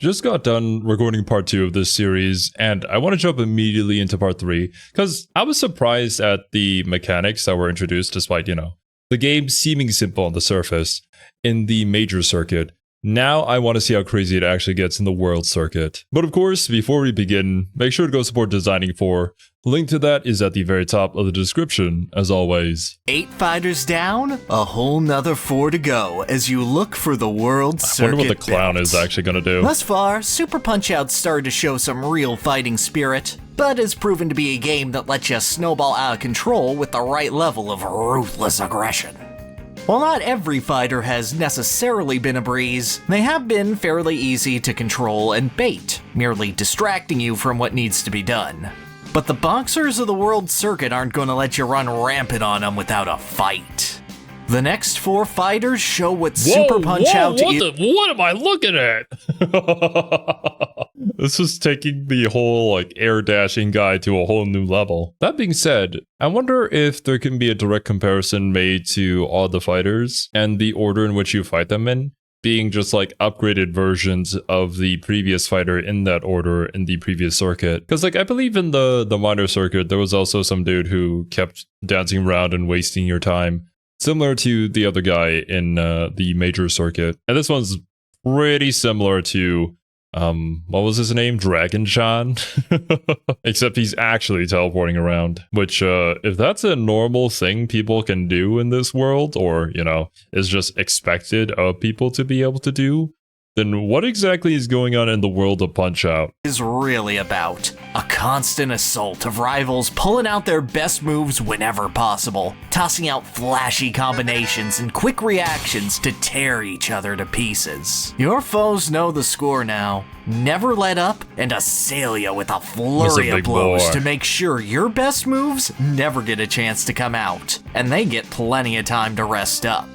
just got done recording part 2 of this series, and I want to jump immediately into part 3, because I was surprised at the mechanics that were introduced despite, the game seeming simple on the surface in the major circuit. Now I want to see how crazy it actually gets in the world circuit. But of course, before we begin, make sure to go support Designing 4. Link to that is at the very top of the description, as always. 8 fighters down, a whole nother 4 to go as you look for the world circuit. I wonder what the clown is actually going to do. Thus far, Super Punch-Out started to show some real fighting spirit, but has proven to be a game that lets you snowball out of control with the right level of ruthless aggression. While not every fighter has necessarily been a breeze, they have been fairly easy to control and bait, merely distracting you from what needs to be done. But the boxers of the world circuit aren't going to let you run rampant on them without a fight. The next 4 fighters show what Super Punch-Out is. What am I looking at? This is taking the whole air dashing guy to a whole new level. That being said, I wonder if there can be a direct comparison made to all the fighters and the order in which you fight them in, being just upgraded versions of the previous fighter in that order in the previous circuit. Because I believe in the minor circuit, there was also some dude who kept dancing around and wasting your time, similar to the other guy in the major circuit. And this one's pretty similar to what was his name? Dragon Chan? Except he's actually teleporting around, which, if that's a normal thing people can do in this world, or, is just expected of people to be able to do, then what exactly is going on in the world of Punch-Out? Is really about a constant assault of rivals pulling out their best moves whenever possible, tossing out flashy combinations and quick reactions to tear each other to pieces. Your foes know the score now. Never let up and assail you with a flurry of blows to make sure your best moves never get a chance to come out, and they get plenty of time to rest up.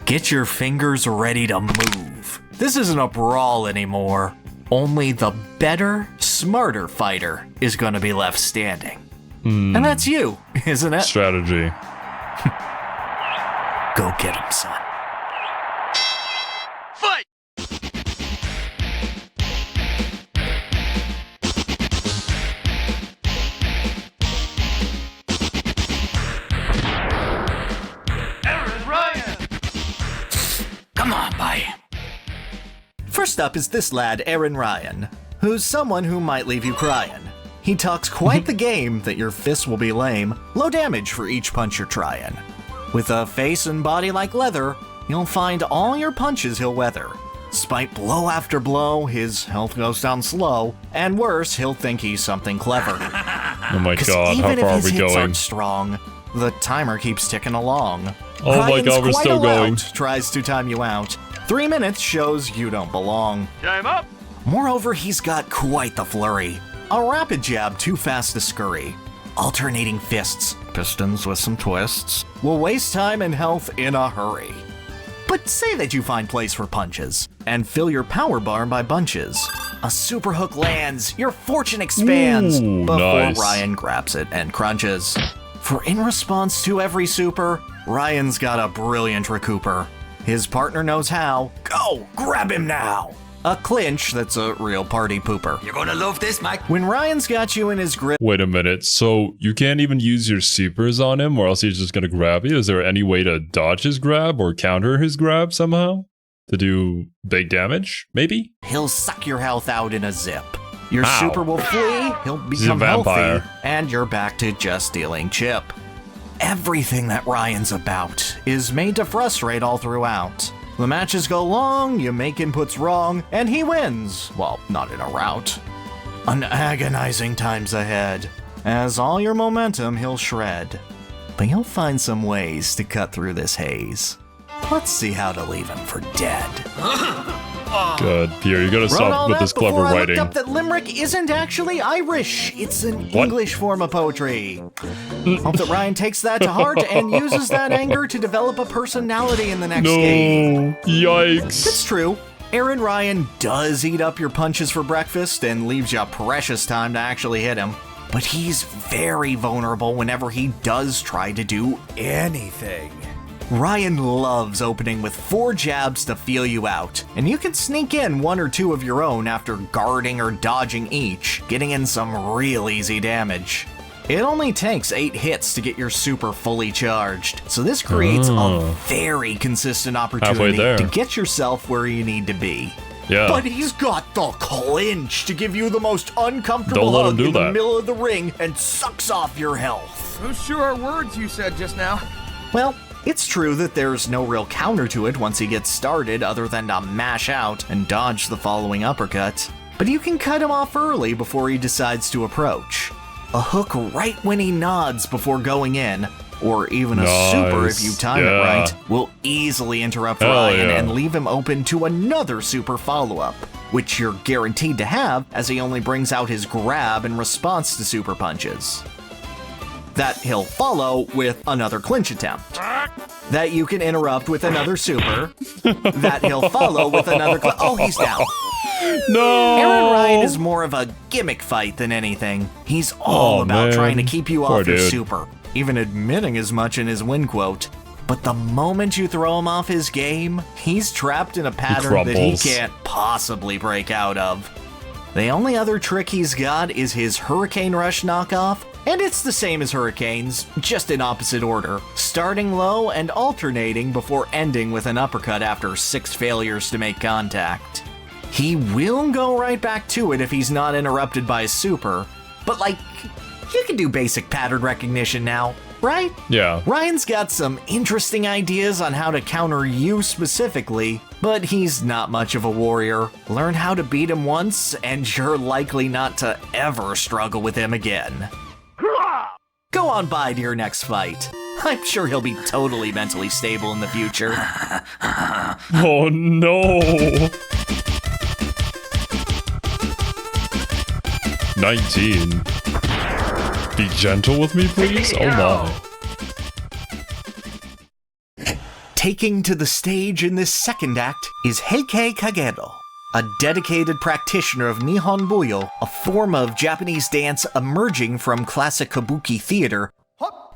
Get your fingers ready to move. This isn't a brawl anymore. Only the better, smarter fighter is going to be left standing. And that's you, isn't it? Strategy. Go get him, son. Fight! Aaron Ryan! Come on, bye. First up is this lad, Aaron Ryan, who's someone who might leave you crying. He talks quite the game that your fists will be lame, low damage for each punch you're trying. With a face and body like leather, you'll find all your punches he'll weather. Despite blow after blow, his health goes down slow, and worse, he'll think he's something clever. Oh my god, how far are we going? Aren't strong, the timer keeps ticking along. Oh my god, we're still going. Tries to time you out. 3 minutes shows you don't belong. Time up! Moreover, he's got quite the flurry. A rapid jab too fast to scurry. Alternating fists, pistons with some twists, will waste time and health in a hurry. But say that you find place for punches, and fill your power bar by bunches. A super hook lands, your fortune expands, before nice. Ryan grabs it and crunches. For in response to every super, Ryan's got a brilliant recouper. His partner knows how. Go! Grab him now! A clinch that's a real party pooper. You're gonna love this, Mike. When Ryan's got you in his grip... Wait a minute, so you can't even use your supers on him, or else he's just gonna grab you? Is there any way to dodge his grab or counter his grab somehow? To do big damage, maybe? He'll suck your health out in a zip. Your Ow. super will flee, he'll become vampire. healthy, and you're back to just dealing chip. Everything that Ryan's about is made to frustrate all throughout. The matches go long, you make inputs wrong, and he wins. Well, not in a rout. An agonizing times ahead, as all your momentum he'll shred. But you'll find some ways to cut through this haze. Let's see how to leave him for dead. Good, Pierre, you gotta stop with this clever I writing. looked up that limerick isn't actually Irish. It's an English form of poetry. Hope that Ryan takes that to heart and uses that anger to develop a personality in the next game. Yikes. It's true. Aaron Ryan does eat up your punches for breakfast and leaves you precious time to actually hit him. But he's very vulnerable whenever he does try to do anything. Ryan loves opening with 4 jabs to feel you out, and you can sneak in 1 or 2 of your own after guarding or dodging each, getting in some real easy damage. It only takes 8 hits to get your super fully charged, so this creates a very consistent opportunity to get yourself where you need to be. Yeah. But he's got the clinch to give you the most uncomfortable hug in the middle of the ring and sucks off your health. Those sure are words you said just now. Well, it's true that there's no real counter to it once he gets started other than to mash out and dodge the following uppercut. But you can cut him off early before he decides to approach. A hook right when he nods before going in, or even a super if you time it right, will easily interrupt Ryan and leave him open to another super follow-up, which you're guaranteed to have as he only brings out his grab in response to super punches. That he'll follow with another clinch attempt. That you can interrupt with another super. That he'll follow with another oh, he's down. No! Aaron Ryan is more of a gimmick fight than anything. He's all about trying to keep you off your super, even admitting as much in his win quote. But the moment you throw him off his game, he's trapped in a pattern that he can't possibly break out of. The only other trick he's got is his Hurricane Rush knockoff, and it's the same as Hurricanes, just in opposite order, starting low and alternating before ending with an uppercut after 6 failures to make contact. He will go right back to it if he's not interrupted by a super, but like, you can do basic pattern recognition now, right? Yeah. Ryan's got some interesting ideas on how to counter you specifically, but he's not much of a warrior. Learn how to beat him once, and you're likely not to ever struggle with him again. Go on by to your next fight. I'm sure he'll be totally mentally stable in the future. Oh no! 19. Be gentle with me, please? Oh my. Taking to the stage in this second act is Heikei Kagero, a dedicated practitioner of Nihon Buyo, a form of Japanese dance emerging from classic kabuki theater.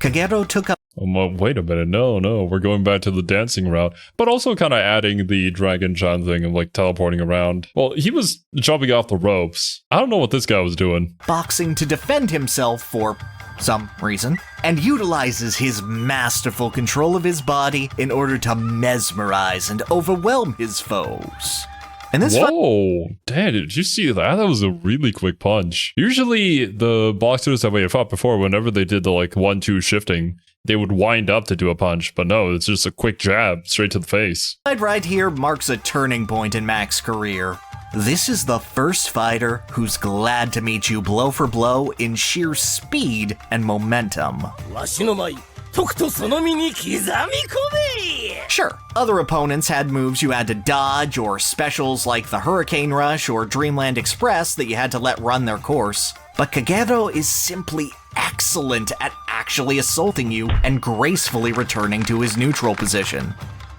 Kagero took up— wait a minute, no, we're going back to the dancing route, but also kind of adding the Dragon Chan thing of like teleporting around. Well, he was jumping off the ropes. I don't know what this guy was doing. Boxing to defend himself for some reason, and utilizes his masterful control of his body in order to mesmerize and overwhelm his foes. And this Whoa, damn, did you see that? That was a really quick punch. Usually the boxers that we have fought before, whenever they did the like 1-2 shifting, they would wind up to do a punch, but no, it's just a quick jab straight to the face. Right here marks a turning point in Mac's career. This is the first fighter who's glad to meet you blow for blow in sheer speed and momentum. Sure, other opponents had moves you had to dodge, or specials like the Hurricane Rush or Dreamland Express that you had to let run their course, but Kagero is simply excellent at actually assaulting you and gracefully returning to his neutral position.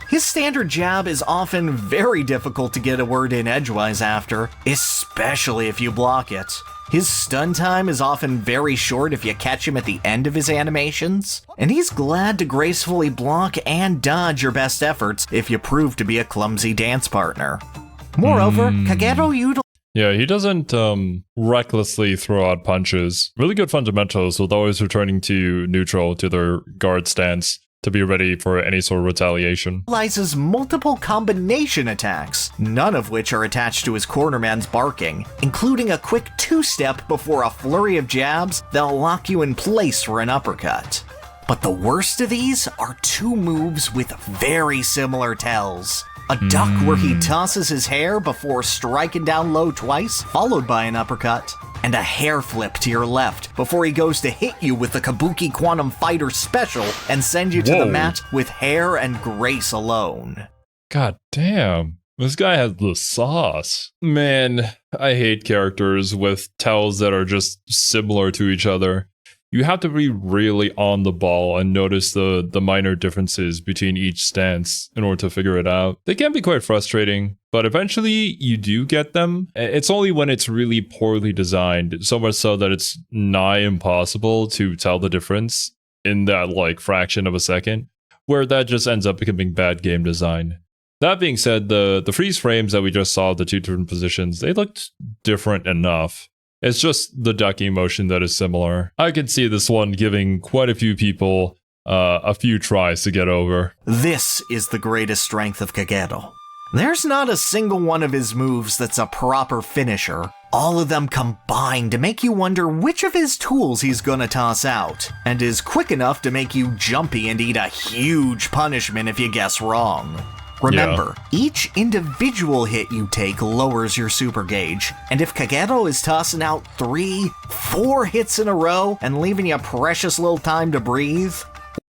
His standard jab is often very difficult to get a word in edgewise after, especially if you block it. His stun time is often very short if you catch him at the end of his animations, and he's glad to gracefully block and dodge your best efforts if you prove to be a clumsy dance partner. Moreover, Kagero utilizes— Yeah, he doesn't recklessly throw out punches. Really good fundamentals with always returning to neutral to their guard stance to be ready for any sort of retaliation. Utilizes multiple combination attacks, none of which are attached to his cornerman's barking, including a quick 2-step before a flurry of jabs that'll lock you in place for an uppercut. But the worst of these are 2 moves with very similar tells. A duck where he tosses his hair before striking down low twice, followed by an uppercut, and a hair flip to your left before he goes to hit you with the Kabuki Quantum Fighter special and send you to the mat with hair and grace alone. God damn. This guy has the sauce. Man, I hate characters with tells that are just similar to each other. You have to be really on the ball and notice the minor differences between each stance in order to figure it out. They can be quite frustrating, but eventually you do get them. It's only when it's really poorly designed, so much so that it's nigh impossible to tell the difference in that like fraction of a second, where that just ends up becoming bad game design. That being said, the freeze frames that we just saw, the two different positions, they looked different enough. It's just the ducking motion that is similar. I can see this one giving quite a few people a few tries to get over. This is the greatest strength of Kagero. There's not a single one of his moves that's a proper finisher. All of them combine to make you wonder which of his tools he's gonna toss out, and is quick enough to make you jumpy and eat a huge punishment if you guess wrong. Remember, each individual hit you take lowers your super gauge, and if Kagero is tossing out 3, 4 hits in a row and leaving you precious little time to breathe...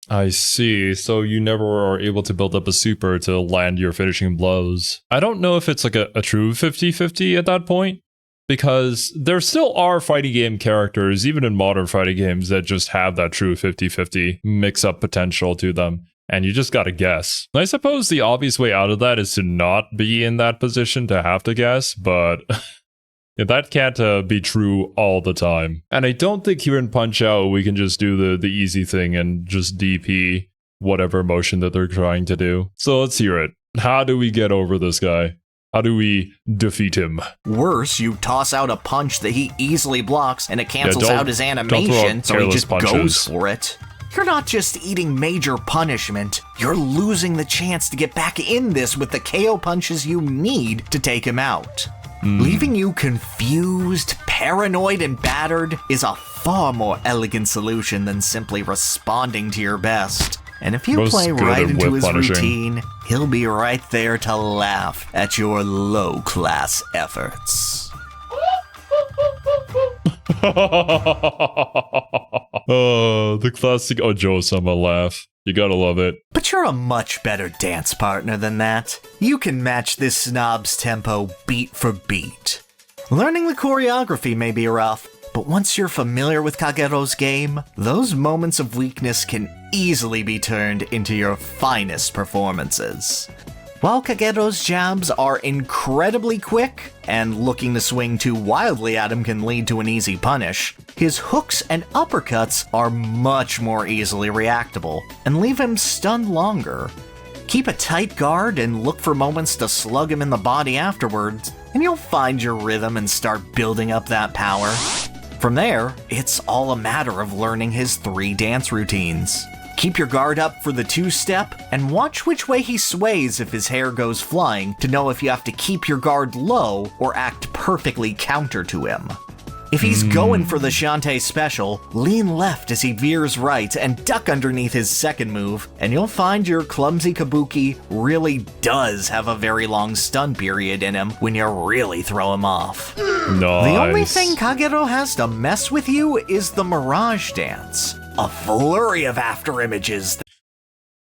I see, so you never are able to build up a super to land your finishing blows. I don't know if it's like a true 50-50 at that point, because there still are fighting game characters, even in modern fighting games, that just have that true 50-50 mix-up potential to them. And you just gotta guess. I suppose the obvious way out of that is to not be in that position to have to guess, but that can't be true all the time. And I don't think here in Punch-Out we can just do the easy thing and just DP whatever motion that they're trying to do. So let's hear it. How do we get over this guy? How do we defeat him? Worse, you toss out a punch that he easily blocks and it cancels out his animation, so he just goes for it. You're not just eating major punishment, you're losing the chance to get back in this with the KO punches you need to take him out. Leaving you confused, paranoid, and battered is a far more elegant solution than simply responding to your best. And if you play right into his routine, he'll be right there to laugh at your low-class efforts. Oh, the classic Ojo-sama laugh. You gotta love it. But you're a much better dance partner than that. You can match this snob's tempo beat for beat. Learning the choreography may be rough, but once you're familiar with Kagero's game, those moments of weakness can easily be turned into your finest performances. While Kagero's jabs are incredibly quick, and looking to swing too wildly at him can lead to an easy punish, his hooks and uppercuts are much more easily reactable, and leave him stunned longer. Keep a tight guard and look for moments to slug him in the body afterwards, and you'll find your rhythm and start building up that power. From there, it's all a matter of learning his 3 dance routines. Keep your guard up for the 2-step, and watch which way he sways if his hair goes flying to know if you have to keep your guard low or act perfectly counter to him. If he's going for the Shantae special, lean left as he veers right and duck underneath his second move, and you'll find your clumsy kabuki really does have a very long stun period in him when you really throw him off. Nice. The only thing Kagero has to mess with you is the Mirage Dance. A flurry of afterimages.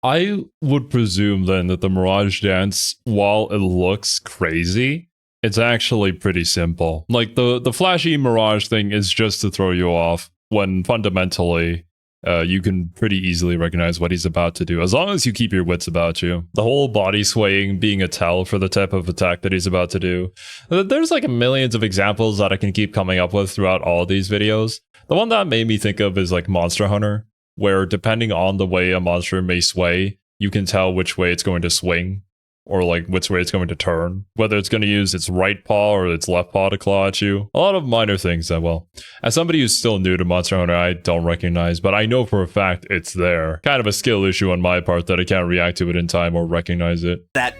I would presume then that the Mirage Dance, while it looks crazy, it's actually pretty simple. Like the flashy Mirage thing is just to throw you off when fundamentally you can pretty easily recognize what he's about to do, as long as you keep your wits about you. The whole body swaying being a tell for the type of attack that he's about to do. There's like millions of examples that I can keep coming up with throughout all of these videos. The one that made me think of is like Monster Hunter, where depending on the way a monster may sway, you can tell which way it's going to swing, or like which way it's going to turn, whether it's going to use its right paw or its left paw to claw at you. A lot of minor things that, well, as somebody who's still new to Monster Hunter, I don't recognize, but I know for a fact it's there. Kind of a skill issue on my part that I can't react to it in time or recognize it. That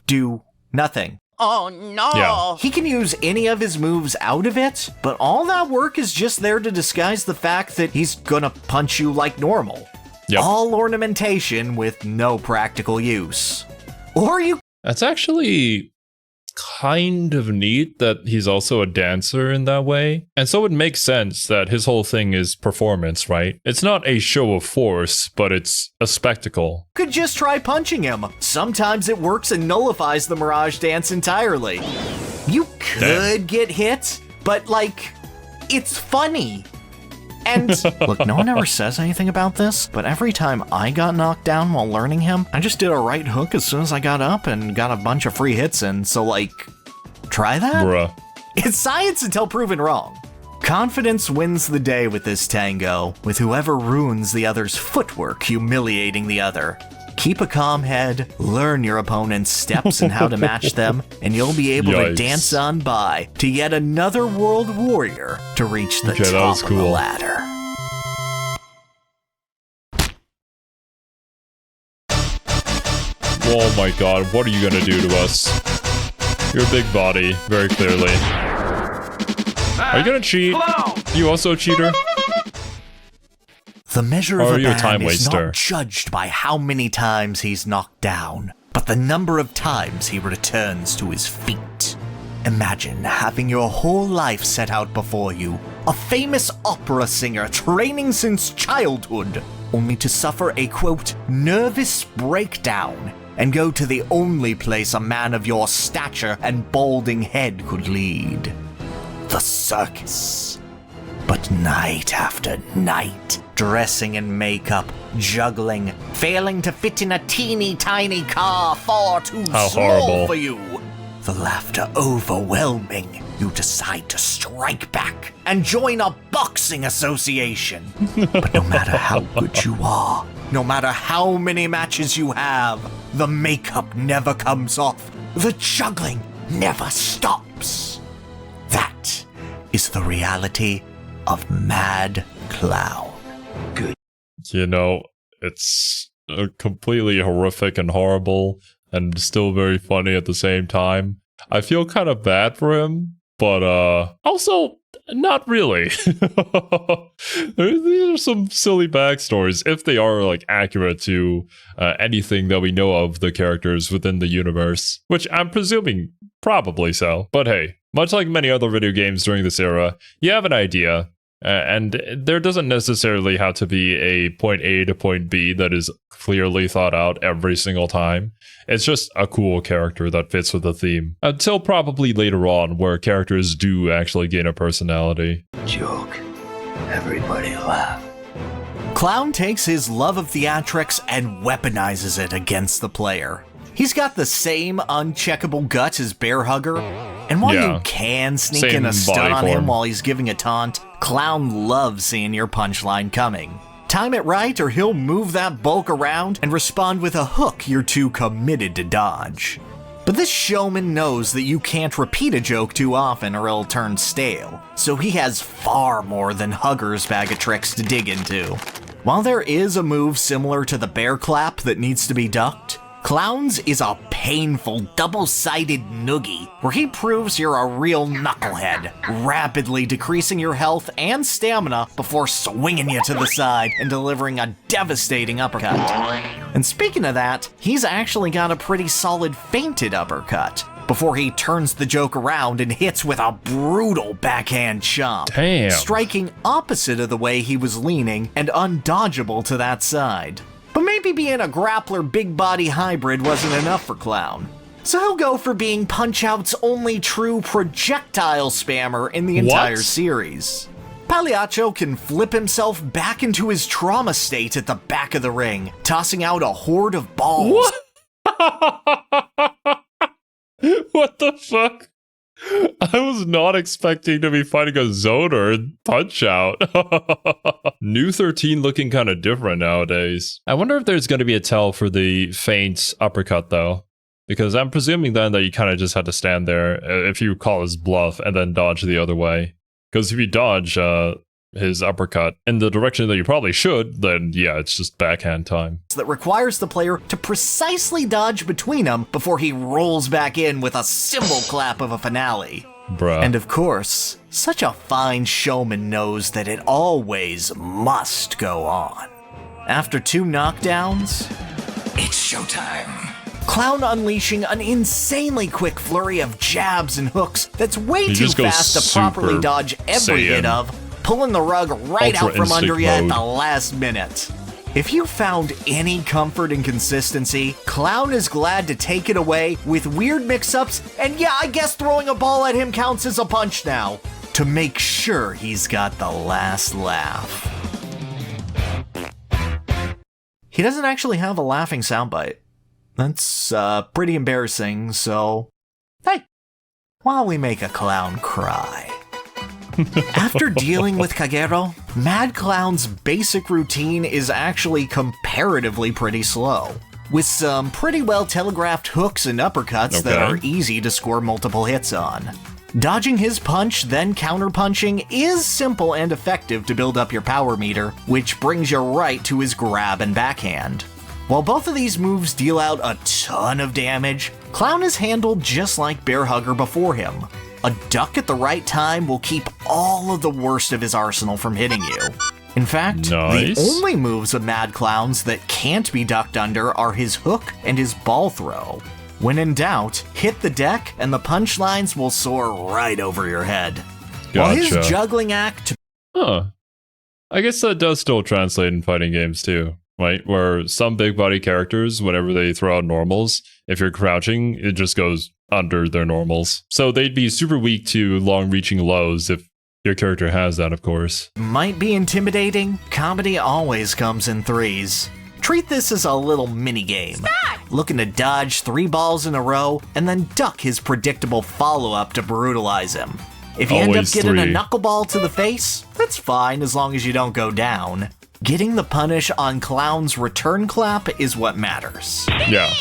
do nothing. Oh no! Yeah. He can use any of his moves out of it, but all that work is just there to disguise the fact that he's gonna punch you like normal. Yep. All ornamentation with no practical use. Or you... That's actually kind of neat that he's also a dancer in that way. And so it makes sense that his whole thing is performance, right? It's not a show of force, but it's a spectacle. could just try punching him. Sometimes it works and nullifies the Mirage Dance entirely. You could get hit, but like, it's funny. And look, no one ever says anything about this, but every time I got knocked down while learning him, I just did a right hook as soon as I got up and got a bunch of free hits in, so like, try that? Bruh. It's science until proven wrong. Confidence wins the day with this tango, with whoever ruins the other's footwork humiliating the other. Keep a calm head, learn your opponent's steps and how to match them, and you'll be able to dance on by to yet another world warrior to reach the top of the ladder. Oh my god, what are you gonna do to us? You're a big body, very clearly. Are you gonna cheat? You also a cheater? The measure of a man is not judged by how many times he's knocked down, but the number of times he returns to his feet. Imagine having your whole life set out before you, a famous opera singer training since childhood, only to suffer a, quote, nervous breakdown and go to the only place a man of your stature and balding head could lead. The circus. But night after night, dressing in makeup, juggling, failing to fit in a teeny tiny car far too small for you. The laughter overwhelming, you decide to strike back and join a boxing association. But no matter how good you are, no matter how many matches you have, the makeup never comes off. The juggling never stops. That is the reality of Mad Clown. Good. You know, it's completely horrific and horrible and still very funny at the same time. I feel kind of bad for him, but also not really. These are some silly backstories, if they are like accurate to anything that we know of the characters within the universe, which I'm presuming probably so. But hey, much like many other video games during this era, you have an idea, and there doesn't necessarily have to be a point A to point B that is clearly thought out every single time. It's just a cool character that fits with the theme. Until probably later on, where characters do actually gain a personality. Joke. Everybody laugh. Clown takes his love of theatrics and weaponizes it against the player. He's got the same uncheckable guts as Bear Hugger, and while you can sneak in a stun on him while he's giving a taunt, Clown loves seeing your punchline coming. Time it right or he'll move that bulk around and respond with a hook you're too committed to dodge. But this showman knows that you can't repeat a joke too often or it'll turn stale, so he has far more than Hugger's bag of tricks to dig into. While there is a move similar to the bear clap that needs to be ducked, Clown's is a painful double-sided noogie where he proves you're a real knucklehead, rapidly decreasing your health and stamina before swinging you to the side and delivering a devastating uppercut. And speaking of that, he's actually got a pretty solid feinted uppercut before he turns the joke around and hits with a brutal backhand chomp, striking opposite of the way he was leaning and undodgeable to that side. But maybe being a grappler big body hybrid wasn't enough for Clown. So he'll go for being Punch-Out's only true projectile spammer in the entire series. Pagliaccio can flip himself back into his trauma state at the back of the ring, tossing out a horde of balls. What the fuck? I was not expecting to be fighting a Zoner in Punch-Out. New 13 looking kind of different nowadays. I wonder if there's going to be a tell for the feint uppercut though. Because I'm presuming then that you kind of just had to stand there if you call his bluff and then dodge the other way. Because if you dodge his uppercut in the direction that you probably should, then yeah, it's just backhand time. That requires the player to precisely dodge between them before he rolls back in with a cymbal clap of a finale. Bruh. And of course, such a fine showman knows that it always must go on. After 2 knockdowns, it's showtime. Clown unleashing an insanely quick flurry of jabs and hooks that's way too fast to properly dodge every hit of, pulling the rug right out from under you at the last minute. If you found any comfort and consistency, Clown is glad to take it away with weird mix-ups, and yeah, I guess throwing a ball at him counts as a punch now, to make sure he's got the last laugh. He doesn't actually have a laughing soundbite. That's pretty embarrassing, so hey, why don't we make a clown cry? After dealing with Kagero, Mad Clown's basic routine is actually comparatively pretty slow, with some pretty well telegraphed hooks and uppercuts that are easy to score multiple hits on. Dodging his punch, then counterpunching is simple and effective to build up your power meter, which brings you right to his grab and backhand. While both of these moves deal out a ton of damage, Clown is handled just like Bear Hugger before him. A duck at the right time will keep all of the worst of his arsenal from hitting you. In fact, the only moves of Mad Clown's that can't be ducked under are his hook and his ball throw. When in doubt, hit the deck and the punchlines will soar right over your head. While his juggling act... I guess that does still translate in fighting games too, right? Where some big body characters, whenever they throw out normals, if you're crouching, it just goes under their normals. So they'd be super weak to long-reaching lows if your character has that, of course. Might be intimidating, comedy always comes in threes. Treat this as a little mini-game. Looking to dodge 3 balls in a row, and then duck his predictable follow-up to brutalize him. If you end up getting a knuckleball to the face, that's fine as long as you don't go down. Getting the punish on Clown's return clap is what matters. Yeah.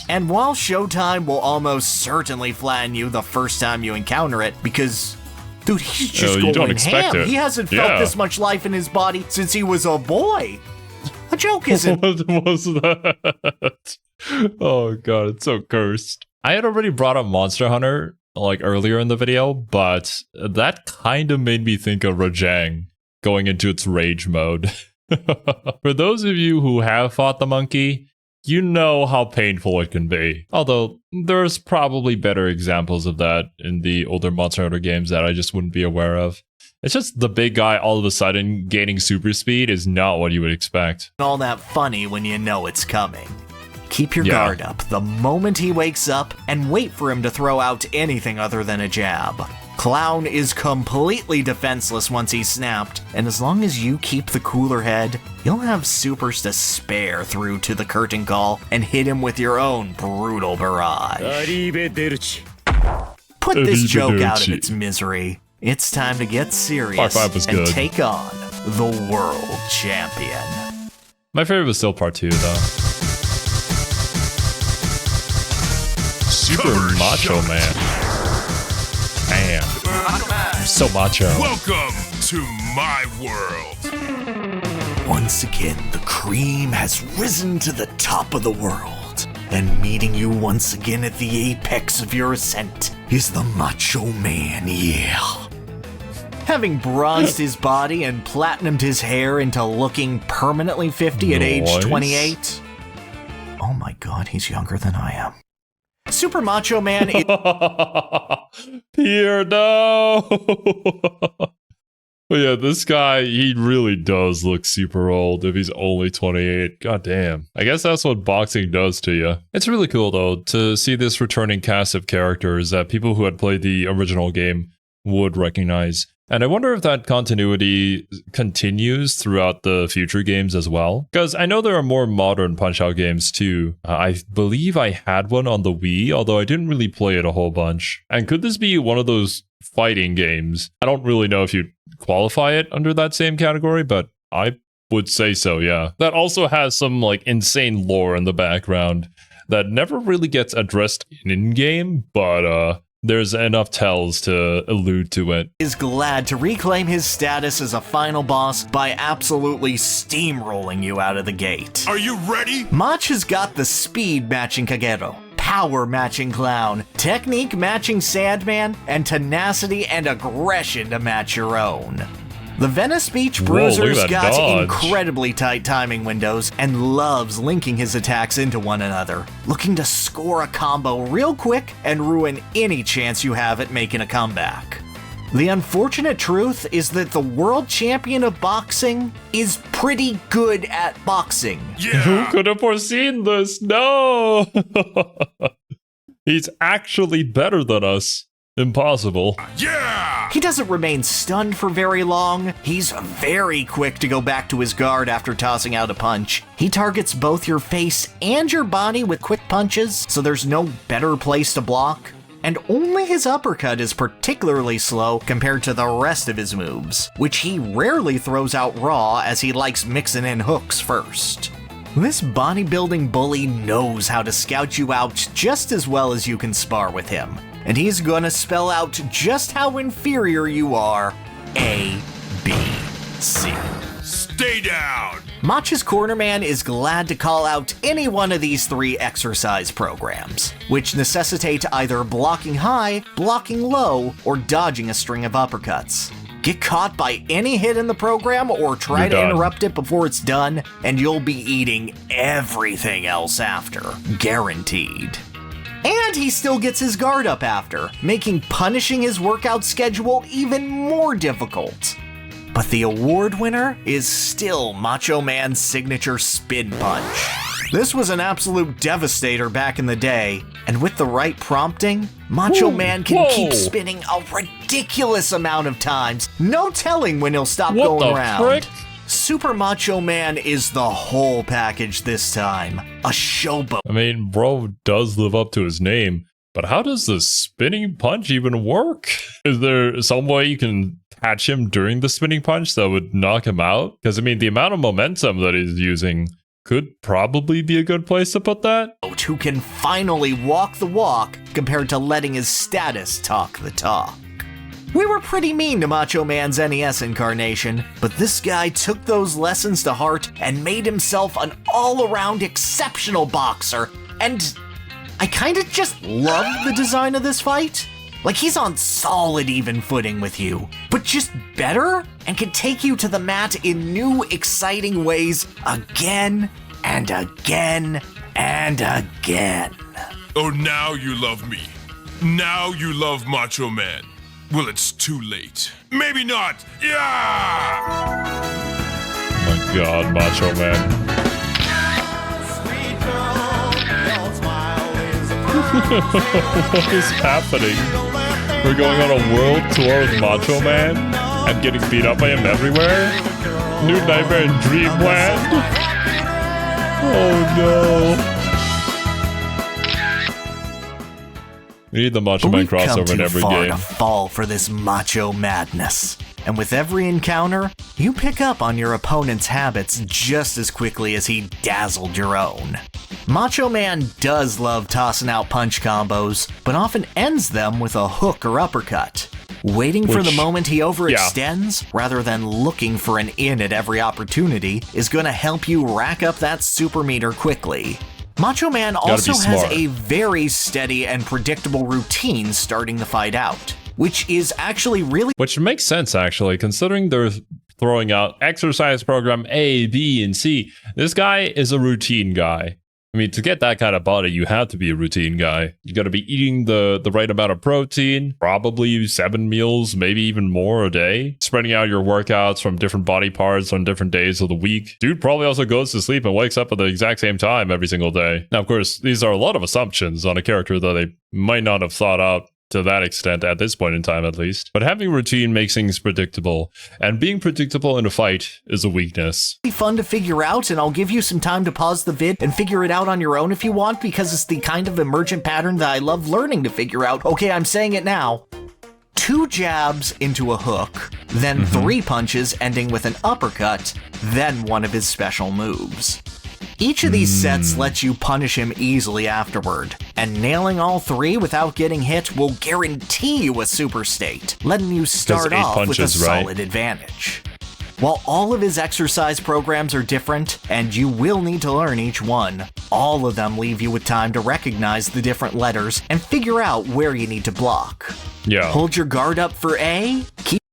And while Showtime will almost certainly flatten you the first time you encounter it, because... dude, he's just going ham. He hasn't felt this much life in his body since he was a boy. A joke isn't... What was that? Oh god, it's so cursed. I had already brought up Monster Hunter like earlier in the video, but that kind of made me think of Rajang going into its rage mode. For those of you who have fought the monkey, you know how painful it can be. Although, there's probably better examples of that in the older Monster Hunter games that I just wouldn't be aware of. It's just the big guy all of a sudden gaining super speed is not what you would expect. All that funny when you know it's coming. Keep your guard up the moment he wakes up and wait for him to throw out anything other than a jab. Clown is completely defenseless once he's snapped, and as long as you keep the cooler head, you'll have supers to spare through to the curtain call and hit him with your own brutal barrage. Put this joke out of its misery. It's time to get serious and take on the world champion. My favorite was still part 2, though. Super Macho Man. Damn. So macho. Welcome to my world. Once again, the cream has risen to the top of the world. And meeting you once again at the apex of your ascent is the Macho Man, yeah. Having bronzed his body and platinumed his hair into looking permanently 50 at age 28. Oh my god, he's younger than I am. Super Macho Man is... Pierre, no! But yeah, this guy, he really does look super old if he's only 28. God damn. I guess that's what boxing does to you. It's really cool, though, to see this returning cast of characters that people who had played the original game would recognize. And I wonder if that continuity continues throughout the future games as well. Because I know there are more modern Punch-Out games too. I believe I had one on the Wii, although I didn't really play it a whole bunch. And could this be one of those fighting games? I don't really know if you'd qualify it under that same category, but I would say so, yeah. That also has some like insane lore in the background that never really gets addressed in-game, but there's enough tells to allude to it. Is glad to reclaim his status as a final boss by absolutely steamrolling you out of the gate. Are you ready? Mach has got the speed matching Kagero, power matching Clown, technique matching Sandman, and tenacity and aggression to match your own. The Venice Beach Bruiser's got incredibly tight timing windows and loves linking his attacks into one another, looking to score a combo real quick and ruin any chance you have at making a comeback. The unfortunate truth is that the world champion of boxing is pretty good at boxing. Yeah. Who could have foreseen this? No! He's actually better than us. Impossible. Yeah! He doesn't remain stunned for very long. He's very quick to go back to his guard after tossing out a punch. He targets both your face and your body with quick punches, so there's no better place to block. and only his uppercut is particularly slow compared to the rest of his moves, which he rarely throws out raw as he likes mixing in hooks first. This bodybuilding bully knows how to scout you out just as well as you can spar with him, and he's gonna spell out just how inferior you are. A, B, C. Stay down! Matcha's cornerman is glad to call out any one of these 3 exercise programs, which necessitate either blocking high, blocking low, or dodging a string of uppercuts. Get caught by any hit in the program or try to interrupt it before it's done, and you'll be eating everything else after. Guaranteed. And he still gets his guard up after, making punishing his workout schedule even more difficult. But the award winner is still Macho Man's signature spin punch. This was an absolute devastator back in the day, and with the right prompting, Macho Man can keep spinning a ridiculous amount of times, no telling when he'll stop going around. Frick? Super Macho Man is the whole package this time. A showboat. I mean, bro does live up to his name, but how does the spinning punch even work? Is there some way you can catch him during the spinning punch that would knock him out? Because, I mean, the amount of momentum that he's using could probably be a good place to put that. Who can finally walk the walk compared to letting his status talk the talk. We were pretty mean to Macho Man's NES incarnation, but this guy took those lessons to heart and made himself an all-around exceptional boxer, and I kinda just love the design of this fight. Like, he's on solid even footing with you, but just better and can take you to the mat in new exciting ways again and again and again. Oh, now you love me. Now you love Macho Man. Well, it's too late. Maybe not. Yeah! Oh my god, Macho Man. What is happening? We're going on a world tour with Macho Man and getting beat up by him everywhere? New Nightmare in Dreamland? Oh no. We need the Macho Man crossover in every game. To fall for this macho madness. And with every encounter, you pick up on your opponent's habits just as quickly as he dazzled your own. Macho Man does love tossing out punch combos, but often ends them with a hook or uppercut. Waiting for the moment he overextends, rather than looking for an in at every opportunity, is going to help you rack up that super meter quickly. Macho Man also has a very steady and predictable routine starting the fight out, which is actually really— Which makes sense, actually, considering they're throwing out exercise program A, B, and C. This guy is a routine guy. I mean, to get that kind of body, you have to be a routine guy. You got to be eating the right amount of protein, probably 7 meals, maybe even more a day, spreading out your workouts from different body parts on different days of the week. Dude probably also goes to sleep and wakes up at the exact same time every single day. Now, of course, these are a lot of assumptions on a character that they might not have thought out to that extent at this point in time, at least. But having routine makes things predictable, and being predictable in a fight is a weakness. Fun to figure out, and I'll give you some time to pause the vid and figure it out on your own if you want, because it's the kind of emergent pattern that I love learning to figure out. Okay, I'm saying it now. 2 jabs into a hook, then 3 punches ending with an uppercut, then one of his special moves. Each of these sets lets you punish him easily afterward, and nailing all 3 without getting hit will guarantee you a super state, letting you start off with a solid advantage. While all of his exercise programs are different, and you will need to learn each one, all of them leave you with time to recognize the different letters and figure out where you need to block. Yeah. Hold your guard up for A,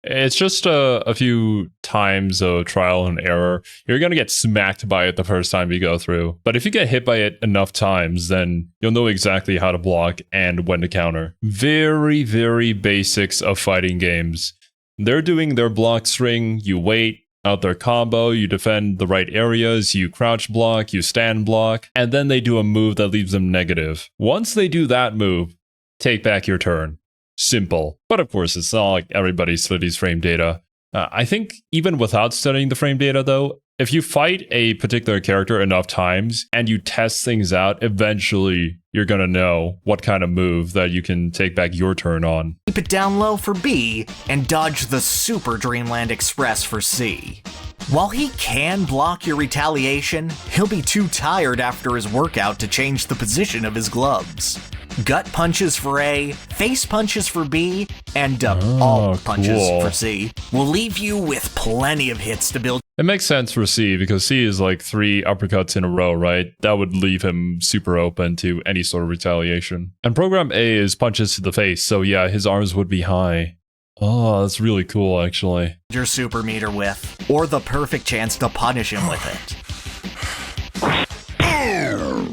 It's just a few times of trial and error. You're going to get smacked by it the first time you go through. But if you get hit by it enough times, then you'll know exactly how to block and when to counter. Very, very basics of fighting games. They're doing their block string, you wait out their combo, you defend the right areas, you crouch block, you stand block, and then they do a move that leaves them negative. Once they do that move, take back your turn. Simple. But of course, it's not like everybody studies frame data. I think even without studying the frame data, though, if you fight a particular character enough times and you test things out, eventually you're gonna know what kind of move that you can take back your turn on. Keep it down low for B, and dodge the Super Dreamland Express for C. While he can block your retaliation, he'll be too tired after his workout to change the position of his gloves. Gut punches for A, face punches for B, and all punches for C will leave you with plenty of hits to build. It makes sense for C because C is like 3 uppercuts in a row, right? That would leave him super open to any sort of retaliation. And program A is punches to the face, so yeah, his arms would be high. Oh, that's really cool, actually. Your super meter with, or the perfect chance to punish him with it.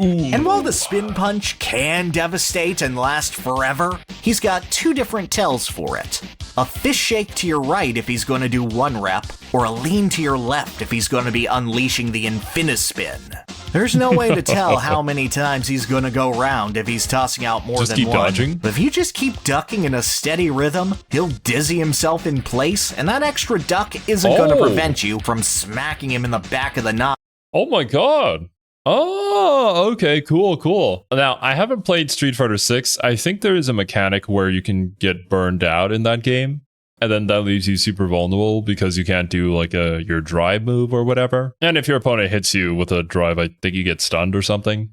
And while the spin punch can devastate and last forever, he's got 2 different tells for it. A fist shake to your right if he's going to do 1 rep, or a lean to your left if he's going to be unleashing the Infinispin. There's no way to tell how many times he's going to go round if he's tossing out more just than keep 1. Dodging. But if you just keep ducking in a steady rhythm, he'll dizzy himself in place, and that extra duck isn't going to prevent you from smacking him in the back of the knob. Oh my god. Oh, okay, cool. Now, I haven't played Street Fighter 6. I think there is a mechanic where you can get burned out in that game, and then that leaves you super vulnerable because you can't do like your drive move or whatever. And if your opponent hits you with a drive, I think you get stunned or something.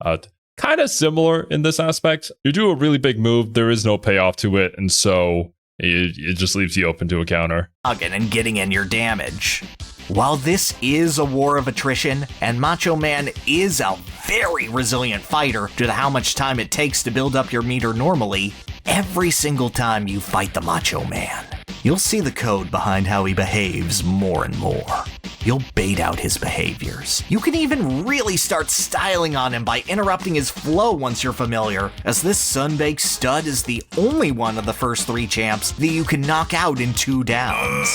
Kind of similar in this aspect. You do a really big move, there is no payoff to it, and so it just leaves you open to a counter. And getting in your damage. While this is a war of attrition, and Macho Man is a very resilient fighter due to how much time it takes to build up your meter normally, every single time you fight the Macho Man, you'll see the code behind how he behaves more and more. You'll bait out his behaviors. You can even really start styling on him by interrupting his flow once you're familiar, as this Sunbaked Stud is the only one of the first 3 champs that you can knock out in 2 downs.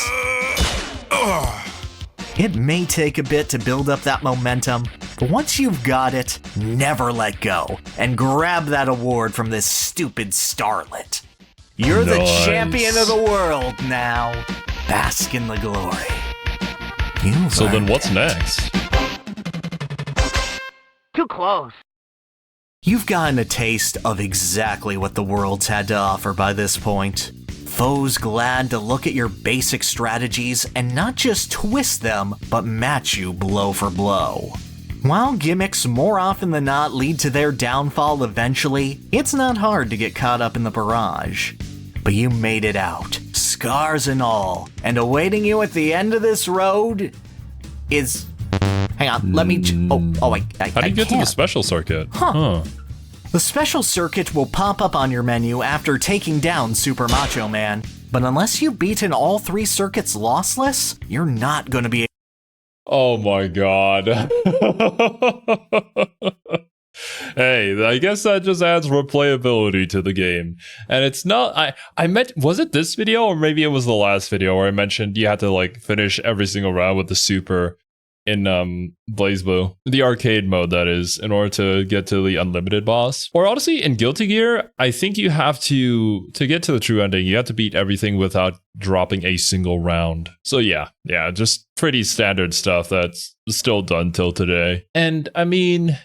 It may take a bit to build up that momentum, but once you've got it, never let go, and grab that award from this stupid starlet. You're the champion of the world now. Bask in the glory. So then what's next? Too close. You've gotten a taste of exactly what the world's had to offer by this point. Foes glad to look at your basic strategies and not just twist them, but match you blow for blow. While gimmicks more often than not lead to their downfall eventually, it's not hard to get caught up in the barrage. But you made it out, scars and all, and awaiting you at the end of this road is... Hang on, let me... How do you get to the special circuit? Huh. The special circuit will pop up on your menu after taking down Super Macho Man, but unless you've beaten all 3 circuits lossless, you're not going to be... Oh my god. Hey, I guess that just adds replayability to the game. And it's not... I meant... Was it this video or maybe it was the last video where I mentioned you had to like finish every single round with the super in BlazBlue, the arcade mode that is, in order to get to the unlimited boss. Or honestly, in Guilty Gear, I think you have to get to the true ending, you have to beat everything without dropping a single round. So yeah, just pretty standard stuff that's still done till today. And I mean,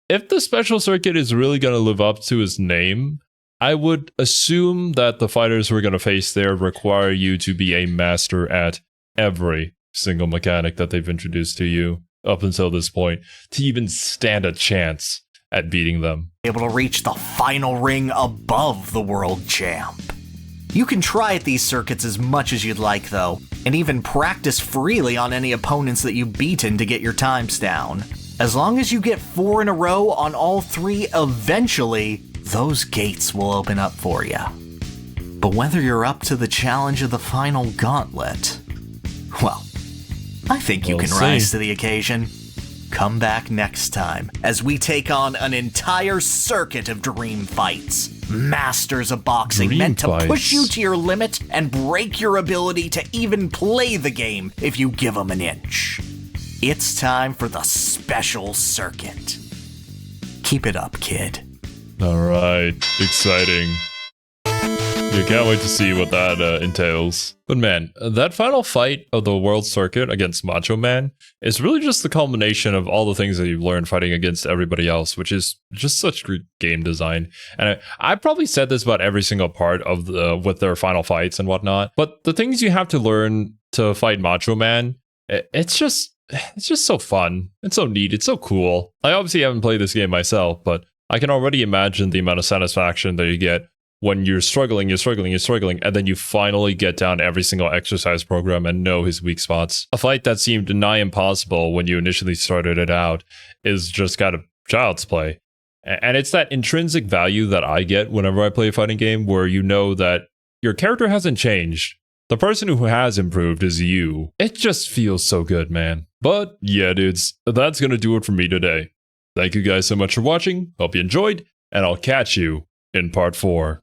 if the special circuit is really gonna live up to its name, I would assume that the fighters we're gonna face there require you to be a master at every single mechanic that they've introduced to you up until this point to even stand a chance at beating them. Able to reach the final ring above the world champ. You can try at these circuits as much as you'd like though, and even practice freely on any opponents that you've beaten to get your times down. As long as you get 4 in a row on all 3, eventually, those gates will open up for you. But whether you're up to the challenge of the final gauntlet, well, I think you can rise to the occasion. Come back next time as we take on an entire circuit of dream fights. Masters of boxing meant to push you to your limit and break your ability to even play the game if you give them an inch. It's time for the special circuit. Keep it up, kid. All right, exciting. You can't wait to see what that entails. But man, that final fight of the world circuit against Macho Man is really just the culmination of all the things that you've learned fighting against everybody else, which is just such great game design. And I probably said this about every single part of with their final fights and whatnot, but the things you have to learn to fight Macho Man, it's just so fun. It's so neat. It's so cool. I obviously haven't played this game myself, but I can already imagine the amount of satisfaction that you get when you're struggling, and then you finally get down every single exercise program and know his weak spots. A fight that seemed nigh impossible when you initially started it out is just kind of child's play. And it's that intrinsic value that I get whenever I play a fighting game where you know that your character hasn't changed. The person who has improved is you. It just feels so good, man. But yeah, dudes, that's gonna do it for me today. Thank you guys so much for watching, hope you enjoyed, and I'll catch you in part 4.